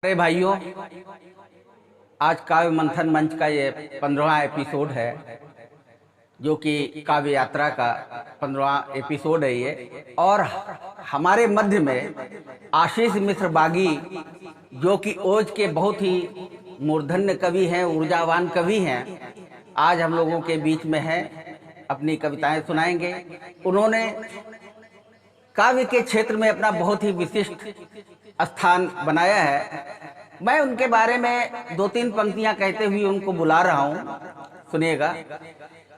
अरे भाइयों, आज काव्य मंथन मंच का ये 15वां एपिसोड है, जो कि काव्य यात्रा का 15वां एपिसोड है ये। और हमारे मध्य में आशीष मिश्र बागी, जो कि ओज के बहुत ही मूर्धन्य कवि हैं, ऊर्जावान कवि हैं, आज हम लोगों के बीच में है, अपनी कविताएं सुनाएंगे। उन्होंने काव्य के क्षेत्र में अपना बहुत ही विशिष्ट स्थान बनाया है। मैं उनके बारे में दो तीन पंक्तियां कहते हुए उनको बुला रहा हूं, सुनिएगा।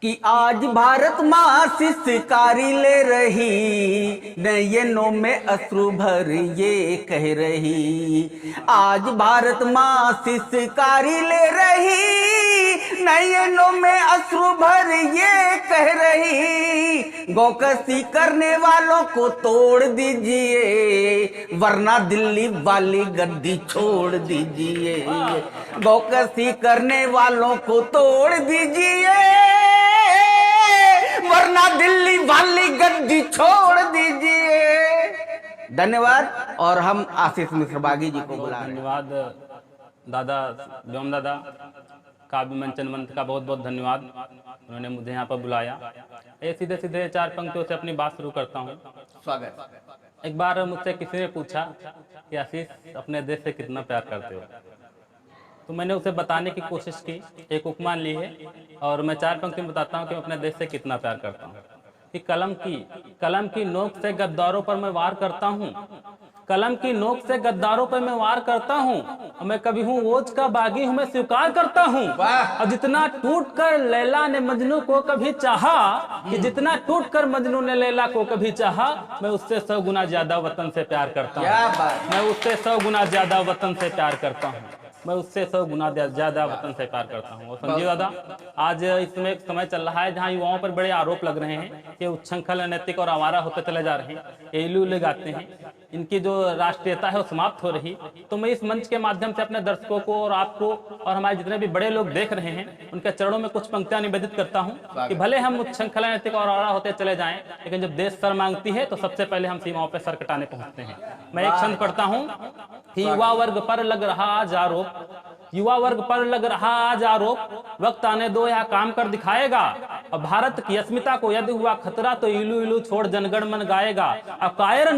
कि आज भारत माँ शिष्यकारी ले रही, नयनों में अश्रु भर ये कह रही। आज भारत माँ शिष्यकारी ले रही, नयनों में अश्रु भर ये कह रही। गौकसी करने वालों को तोड़ दीजिए, वरना दिल्ली वाली गद्दी छोड़ दीजिए। गौकसी करने वालों को तोड़ दीजिए, वरना दिल्ली वाली गद्दी छोड़ दीजिए। धन्यवाद। और हम आशीष मिश्र बागी जी को बुला रहे हैं। धन्यवाद दादा व्योम दादा, काव्य मंचन मंच का बहुत बहुत धन्यवाद। उन्होंने मुझे यहाँ पर बुलाया। ये सीधे सीधे चार पंक्तियों से अपनी बात शुरू करता हूँ। स्वागत। एक बार मुझसे किसी ने पूछा कि आशीष अपने देश से कितना प्यार करते हो, तो मैंने उसे बताने की कोशिश की, एक उपमा ली है और मैं चार पंक्ति में बताता हूँ कि मैं अपने देश से कितना प्यार करता हूँ। कि कलम की नोक से गद्दारों पर मैं वार करता हूँ, कलम की नोक से गद्दारों पर मैं वार करता हूँ। मैं कभी हूँ ओज का बागी हूँ, मैं स्वीकार करता हूँ। और जितना टूट कर लैला ने मजनू को कभी चाहा, कि जितना टूट कर मजनू ने लैला को कभी चाहा, मैं उससे 100 गुना ज्यादा वतन से प्यार करता हूँ। मैं उससे 100 गुना ज्यादा वतन से प्यार करता हूँ। मैं उससे 100 गुना ज्यादा वतन से प्यार करता हूँ। और संजीव दादा, आज इसमें एक समय चल रहा है जहाँ युवाओं पर बड़े आरोप लग रहे हैं कि उच्छृंखल, अनैतिक और आवारा होते चले जा रहे हैं, एलू लगाते हैं, इनकी जो राष्ट्रीयता है वो समाप्त हो रही। तो मैं इस मंच के माध्यम से अपने दर्शकों को और आपको और हमारे जितने भी बड़े लोग देख रहे हैं, उनके चरणों में कुछ पंक्तियां निवेदित करता हूं कि भले हम उच्छृंखल, अनैतिक और आवारा होते चले जाएं, लेकिन जब देश सर मांगती है तो सबसे पहले हम सीमाओं पर सर कटाने पहुंचते हैं। मैं एक छंद पढ़ता हूँ कि युवा वर्ग पर लग रहा आज आरोप, युवा वर्ग पर लग रहा आज आरोप, वक्त आने दो यहाँ काम कर दिखाएगा। अब भारत की अस्मिता को यदि हुआ खतरा तो इलू इलू छोड़ जनगण मन गाएगा। अब कायर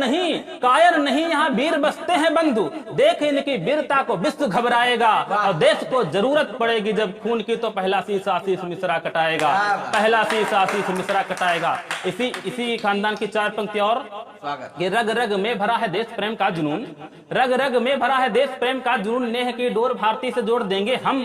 नहीं यहाँ वीर बसते हैं बंधु, देख इनकी वीरता को विश्व घबराएगा। और देश को जरूरत पड़ेगी जब खून की तो पहला शीश आशीष मिश्रा कटाएगा, पहला शीश आशीष मिश्रा कटाएगा। इसी खानदान की चार पंक्ति और कि रग रग में भरा है देश प्रेम का जुनून, रग रग में भरा है देश प्रेम का जुनून, नेह की डोर भारती से जोड़ देंगे हम।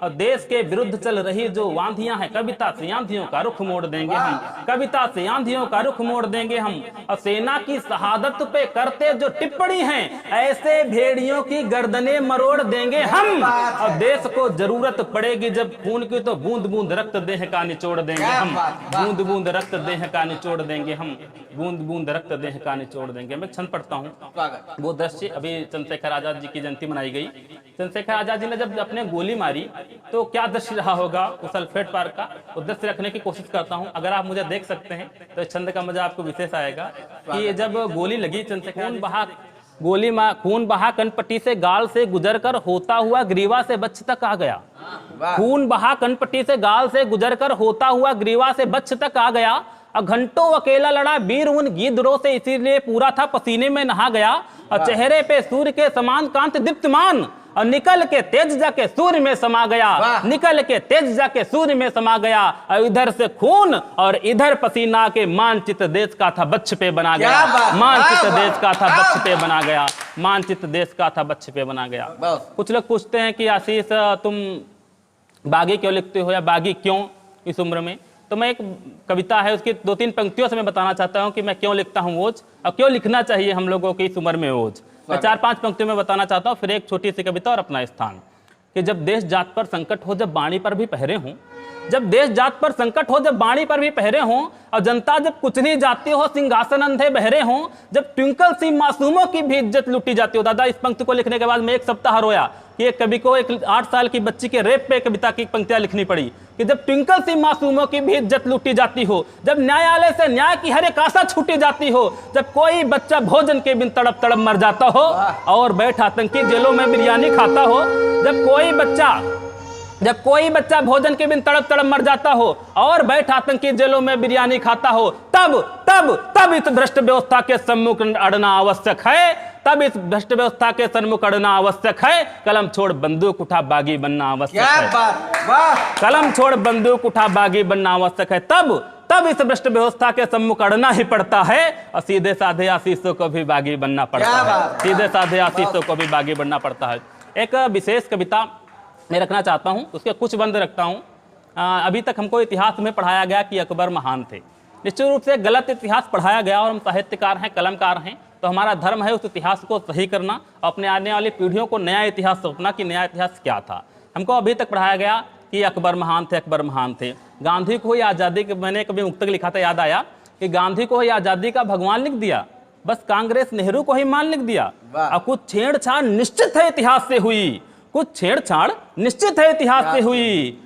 और देश के विरुद्ध चल रही जो आंधियां हैं, कविता से आंधियों का रुख मोड़ देंगे हम, कविता से आंधियों का रुख मोड़ देंगे हम। और सेना की शहादत पे करते जो टिप्पणी हैं, ऐसे भेड़ियों की गर्दनें मरोड़ देंगे हम। और देश को जरूरत पड़ेगी जब खून की तो बूंद बूंद रक्त देह का निचोड़ देंगे हम, बूंद बूंद रक्त देह का निचोड़ देंगे हम, बूंद बूंद रक्त देह का निचोड़ देंगे। मैं छंद पढ़ता हूँ। वो दृश्य, अभी चंद्रशेखर आजाद जी की जयंती मनाई गई। चंद्रशेखर आजाद जी ने जब अपने गोली मारी तो क्या दृश्य रहा होगा उस सल्फेट पार्क का, वो दृश्य रखने की कोशिश करता हूँ। अगर आप मुझे देख सकते हैं तो इस छंद का मजा आपको विशेष आएगा। कि जब गोली लगी, चंद्रशेखर खून बहा कनपट्टी से गाल से गुजर कर होता हुआ ग्रीवा से बच्च तक आ गया। खून बहा कनपट्टी से गाल से गुजर कर होता हुआ ग्रीवा से बच्च तक आ गया। और घंटों अकेला लड़ा वीर उन गिद्धों से, इसीलिए पूरा था पसीने में नहा गया। और चेहरे पे सूर्य के समान कांति दीप्तमान, और निकल के तेज जाके सूर्य में समा गया, निकल के तेज जाके सूर्य में समा गया। और इधर से खून और इधर पसीना के मानचित्र देश का था बच्च पे बना गया, मानचित्र देश का था बच्च पे बना गया, मानचित्र देश का था बच्च पे बना गया। कुछ लोग पूछते हैं कि आशीष तुम बागी क्यों लिखते हो, या बागी क्यों इस उम्र में। तो मैं एक कविता है उसकी दो तीन पंक्तियों से मैं बताना चाहता हूं कि मैं क्यों लिखता हूं ओज, और क्यों लिखना चाहिए हम लोगों की इस उम्र में ओज। मैं 4-5 पंक्तियों में बताना चाहता हूं, फिर एक छोटी सी कविता और अपना स्थान। कि जब देश जात पर संकट हो, जब बाणी पर भी पहरे हों, जब देश जात पर संकट हो, जब बाणी पर भी पहरे हों, और जनता जब कुछ नहीं जाती हो, सिंहासन अंधे बहरे हों, जब ट्विंकल सी मासूमों की भी इज्जत लूटी जाती हो। दादा, इस पंक्ति को लिखने के बाद मैं एक सप्ताह रोया कि एक कवि को एक 8 साल की बच्ची के रेप पे कविता की पंक्तियां लिखनी पड़ी कि जब ट्विंकल सी मासूमों की भी इज्जत लूटी जाती हो, जब न्यायालय से न्याय की हर एक आशा छूटी जाती हो, जब कोई बच्चा भोजन के बिन तड़प तड़प मर जाता हो और बैठा आतंकी जेलों में बिरयानी खाता हो, जब कोई बच्चा भोजन के बिन तड़प तड़प मर जाता हो और बैठा आतंकी जेलों में बिरयानी खाता हो, तब इस भ्रष्ट व्यवस्था के सम्मुख अड़ना आवश्यक है। तब इस भ्रष्ट व्यवस्था के सम्मुख अड़ना आवश्यक है। कलम छोड़ बंदूक उठा बागी बनना आवश्यक है। कलम छोड़ बंदूक उठा बागी बनना आवश्यक है। तब इस भ्रष्ट व्यवस्था के सम्मुख अड़ना ही पड़ता है और सीधे साधे आशीषों को भी बागी बनना पड़ता है। सीधे साधे आशीषों को भी बागी बनना पड़ता है। एक विशेष कविता मैं रखना चाहता हूं, उसके कुछ बंद रखता हूं। अभी तक हमको इतिहास में पढ़ाया गया कि अकबर महान थे। निश्चित रूप से गलत इतिहास पढ़ाया गया और हम साहित्यकार हैं, कलमकार हैं, तो हमारा धर्म है उस इतिहास को सही करना और अपने आने वाली पीढ़ियों को नया इतिहास सौंपना कि नया इतिहास क्या था। हमको अभी तक पढ़ाया गया कि अकबर महान थे, अकबर महान थे। गांधी को ही आज़ादी के, मैंने कभी मुक्तक लिखा था, याद आया कि गांधी को ही आज़ादी का भगवान लिख दिया, बस कांग्रेस नेहरू को ही मान लिख दिया। और कुछ छेड़छाड़ निश्चित है इतिहास से हुई, कुछ छेड़छाड़ निश्चित है इतिहास से हुई।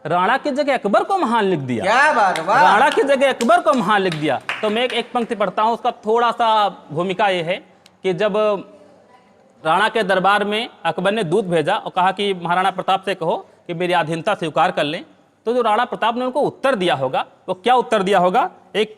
राणा की जगह अकबर को महान लिख दिया। क्या बात है, राणा की जगह अकबर को महान लिख दिया। तो मैं एक पंक्ति पढ़ता हूं, उसका थोड़ा सा भूमिका ये है कि जब राणा के दरबार में अकबर ने दूत भेजा और कहा कि महाराणा प्रताप से कहो कि मेरी अधीनता स्वीकार कर लें, तो जो राणा प्रताप ने उनको उत्तर दिया होगा, वो क्या उत्तर दिया होगा, एक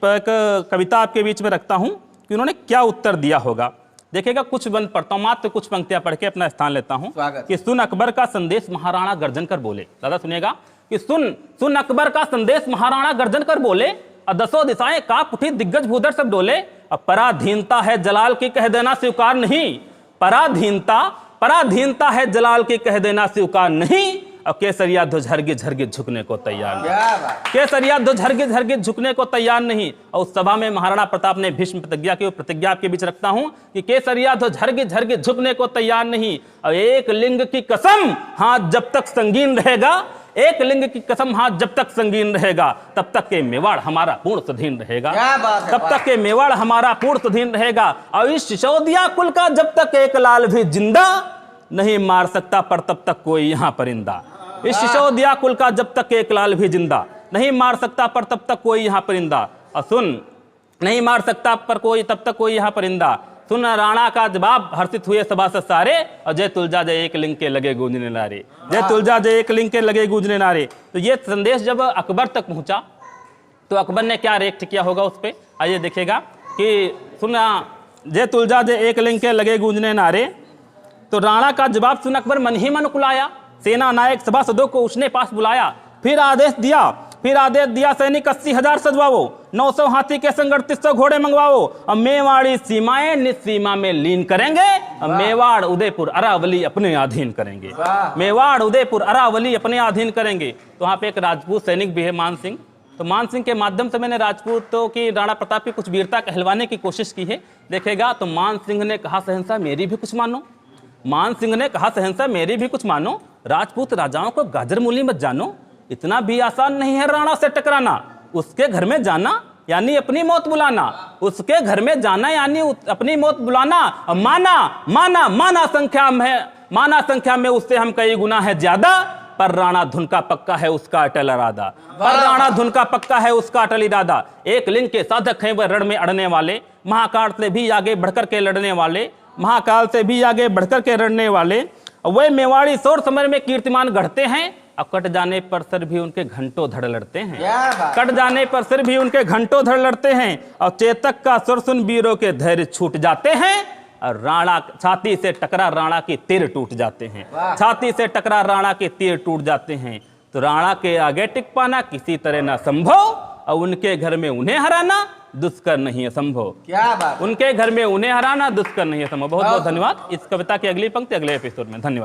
कविता आपके बीच में रखता हूं कि उन्होंने क्या उत्तर दिया होगा। देखिएगा, कुछ बंद पढ़ता हूं, मात्र कुछ पंक्तियां पढ़ के अपना स्थान लेता हूं कि सुन अकबर का संदेश महाराणा गर्जन कर बोले। दादा सुनिएगा कि सुन अकबर का संदेश महाराणा गर्जन कर बोले, और दसों दिशाएं कांप उठी, दिग्गज भूधर सब डोले। अब पराधीनता है जलाल की कह देना स्वीकार नहीं, पराधीनता है जलाल की कह देना स्वीकार नहीं। और केसरिया ध्वज हरगिज हरगिज झुकने को तैयार नहीं, केसरिया ध्वज हरगिज हरगिज झुकने को तैयार नहीं। और उस सभा में महाराणा प्रताप ने भीष्म प्रतिज्ञा की, प्रतिज्ञा आपके बीच रखता हूं कि केसरिया ध्वज हरगिज हरगिज झुकने को तैयार नहीं। और एक लिंग की कसम हाथ जब तक संगीन रहेगा, एक लिंग की कसम हाथ जब तक संगीन रहेगा, तब तक के मेवाड़ हमारा पूर्ण स्वाधीन रहेगा। तब तक के मेवाड़ हमारा पूर्ण स्वाधीन रहेगा। और इस सिसोदिया कुल का जब तक एक लाल भी जिंदा नहीं मार सकता, पर तब तक कोई यहाँ परिंदा। इस सिसोदिया कुल का जब तक एक लाल भी जिंदा नहीं मार सकता, पर तब तक कोई यहाँ परिंदा। और सुन, नहीं मार सकता पर कोई, तब तक कोई यहाँ परिंदा। सुन राणा का जवाब, हर्षित हुए सभासद सारे, और जय तुलजा जय एक लिंग के लगे गूंजने नारे, जय तुलजा जय एक लिंग के लगे गूंजने नारे। तो ये संदेश जब अकबर तक पहुंचा तो अकबर ने क्या रिएक्ट किया होगा उस पर, आइए देखिएगा कि सुना जय तुलजा जय एक लिंग के लगे गूंजने नारे। तो राणा का जवाब सुन अकबर मन ही मन कुलाया, सेना नायक सभासदों को उसने पास बुलाया। फिर आदेश दिया सैनिक 80,000 सजवाओ, 900 हाथी के संग 3800 घोड़े मंगवाओ। अब मेवाड़ी सीमाएं निज सीमा में लीन करेंगे, अब मेवाड़ उदयपुर अरावली अपने अधीन करेंगे, मेवाड़ उदयपुर अरावली अपने अधीन करेंगे। तो वहां पे एक राजपूत सैनिक भी है, मान सिंह। तो मान सिंह के माध्यम से मैंने राजपूतों की, राणा प्रताप की कुछ वीरता कहलवाने की कोशिश की है। देखेगा तो मान सिंह ने कहा सहनसा मेरी भी कुछ मानो, मान सिंह ने कहा सहनसा मेरी भी कुछ मानो, राजपूत राजाओं को गाजर मूली मत जानो, इतना भी आसान नहीं है राणा से टकराना। उसके घर में जाना यानी अपनी मौत बुलाना, उसके घर में जाना यानी अपनी मौत बुलाना। माना संख्या में उससे हम कई गुना है ज्यादा, पर राणा धुन का पक्का है उसका अटल इरादा, पर राणा धुन का पक्का है उसका अटल इरादा। एक लिंग के साधक हैं वह रण में अड़ने वाले, महाकाल से भी आगे बढ़कर के लड़ने वाले, महाकाल से भी आगे बढ़कर के लड़ने वाले। वे मेवाड़ी शोर समर में कीर्तिमान गढ़ते हैं, और कट जाने पर सिर भी उनके घंटों धड़ लड़ते हैं, कट जाने पर सिर भी उनके घंटों धड़ लड़ते हैं। और चेतक का सुर सुन वीरों के धैर्य छूट जाते हैं, और राणा छाती से टकरा राणा के तीर टूट जाते हैं, छाती से टकरा राणा के तीर टूट जाते हैं। तो राणा के आगे टिक पाना किसी तरह ना संभव, और उनके घर में उन्हें हराना दुष्कर नहीं है संभव। क्या बात, उनके घर में उन्हें हराना दुष्कर नहीं है संभव। बहुत बहुत धन्यवाद। इस कविता की अगली पंक्ति अगले एपिसोड में। धन्यवाद।